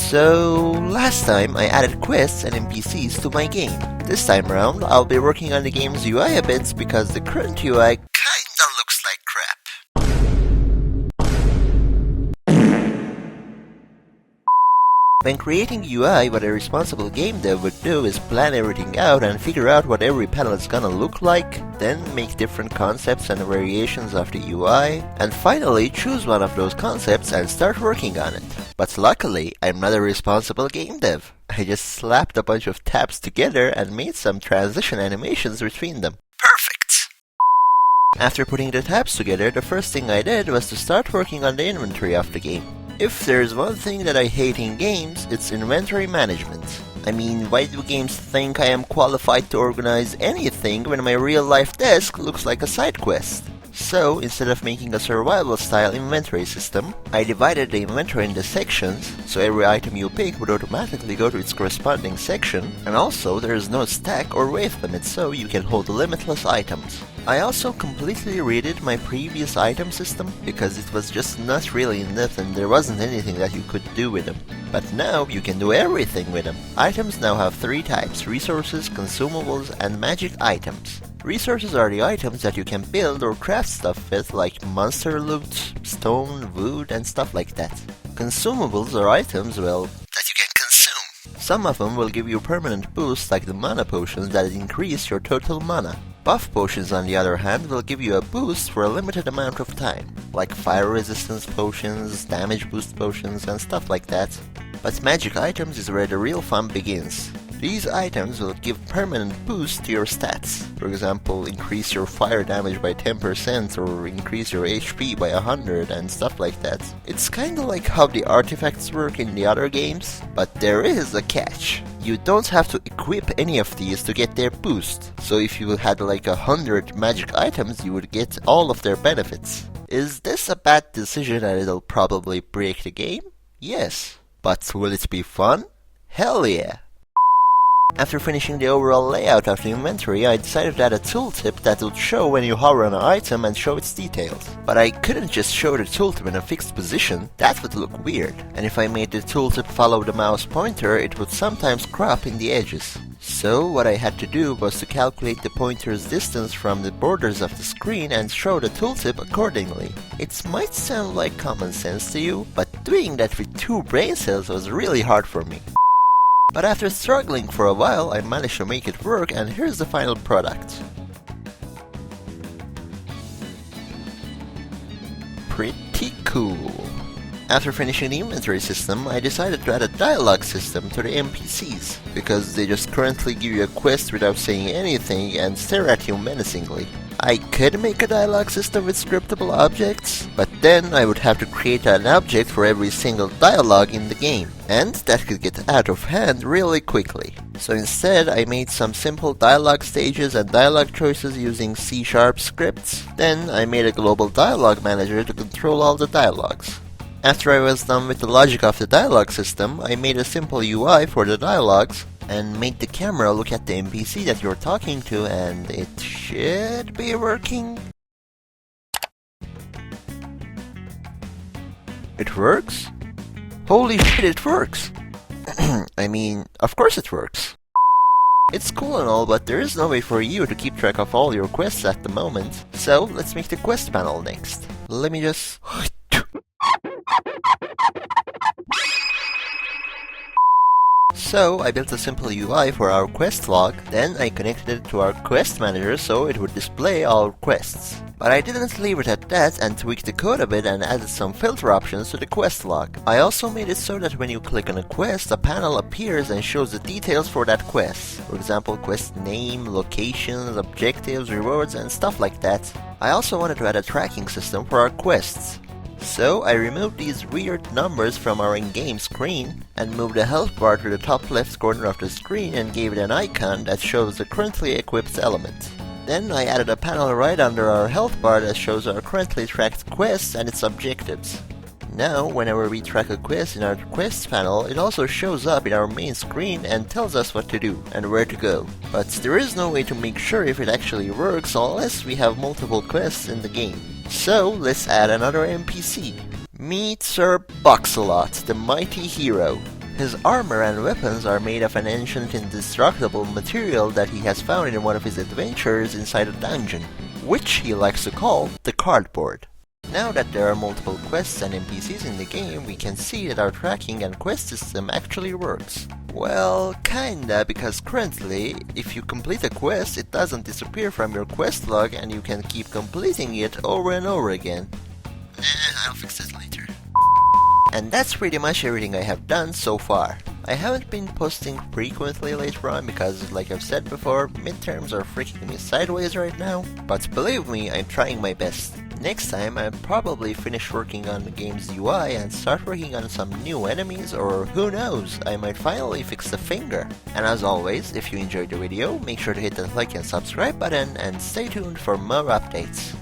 So, last time I added quests and NPCs to my game. This time around, I'll be working on the game's UI a bit because the current UI kinda looks like crap. When creating UI, what a responsible game dev would do is plan everything out and figure out what every panel is gonna look like, then make different concepts and variations of the UI, and finally choose one of those concepts and start working on it. But luckily, I'm not a responsible game dev. I just slapped a bunch of tabs together and made some transition animations between them. Perfect! After putting the tabs together, the first thing I did was to start working on the inventory of the game. If there's one thing that I hate in games, it's inventory management. I mean, why do games think I am qualified to organize anything when my real-life desk looks like a side quest? So, instead of making a survival-style inventory system, I divided the inventory into sections, so every item you pick would automatically go to its corresponding section, and also there is no stack or wave limit, so you can hold limitless items. I also completely redid my previous item system, because it was just not really in depth and there wasn't anything that you could do with them. But now you can do everything with them. Items now have 3 types: resources, consumables, and magic items. Resources are the items that you can build or craft stuff with, like monster loot, stone, wood, and stuff like that. Consumables are items, well, that you can consume. Some of them will give you permanent boosts, like the mana potions that increase your total mana. Buff potions, on the other hand, will give you a boost for a limited amount of time, like fire resistance potions, damage boost potions, and stuff like that. But magic items is where the real fun begins. These items will give permanent boosts to your stats. For example, increase your fire damage by 10% or increase your HP by 100 and stuff like that. It's kinda like how the artifacts work in the other games, but there is a catch. You don't have to equip any of these to get their boost. So if you had like 100 magic items, you would get all of their benefits. Is this a bad decision and it'll probably break the game? Yes. But will it be fun? Hell yeah! After finishing the overall layout of the inventory, I decided to add a tooltip that would show when you hover on an item and show its details. But I couldn't just show the tooltip in a fixed position, that would look weird. And if I made the tooltip follow the mouse pointer, it would sometimes crop in the edges. So what I had to do was to calculate the pointer's distance from the borders of the screen and show the tooltip accordingly. It might sound like common sense to you, but doing that with 2 brain cells was really hard for me. But after struggling for a while, I managed to make it work, and here's the final product. Pretty cool. After finishing the inventory system, I decided to add a dialogue system to the NPCs, because they just currently give you a quest without saying anything and stare at you menacingly. I could make a dialogue system with scriptable objects, but then I would have to create an object for every single dialogue in the game, and that could get out of hand really quickly. So instead, I made some simple dialogue stages and dialogue choices using C# scripts. Then I made a global dialogue manager to control all the dialogues. After I was done with the logic of the dialogue system, I made a simple UI for the dialogues, and made the camera look at the NPC that you're talking to, and it should be working. It works? Holy shit, it works! I mean, of course it works. It's cool and all, but there is no way for you to keep track of all your quests at the moment. So, let's make the quest panel next. Let me just... So, I built a simple UI for our quest log, then I connected it to our quest manager so it would display all quests. But I didn't leave it at that and tweaked the code a bit and added some filter options to the quest log. I also made it so that when you click on a quest, a panel appears and shows the details for that quest. For example, quest name, locations, objectives, rewards, and stuff like that. I also wanted to add a tracking system for our quests. So I removed these weird numbers from our in-game screen and moved the health bar to the top left corner of the screen and gave it an icon that shows the currently equipped element. Then I added a panel right under our health bar that shows our currently tracked quests and its objectives. Now, whenever we track a quest in our quests panel, it also shows up in our main screen and tells us what to do and where to go. But there is no way to make sure if it actually works unless we have multiple quests in the game. So, let's add another NPC. Meet Sir Boxalot, the mighty hero. His armor and weapons are made of an ancient indestructible material that he has found in one of his adventures inside a dungeon, which he likes to call the cardboard. Now that there are multiple quests and NPCs in the game, we can see that our tracking and quest system actually works. Well, kinda, because currently, if you complete a quest, it doesn't disappear from your quest log and you can keep completing it over and over again. I'll fix it later. And that's pretty much everything I have done so far. I haven't been posting frequently later on because, like I've said before, midterms are freaking me sideways right now, but believe me, I'm trying my best. Next time, I'll probably finish working on the game's UI and start working on some new enemies, or who knows, I might finally fix the finger. And as always, if you enjoyed the video, make sure to hit the like and subscribe button and stay tuned for more updates.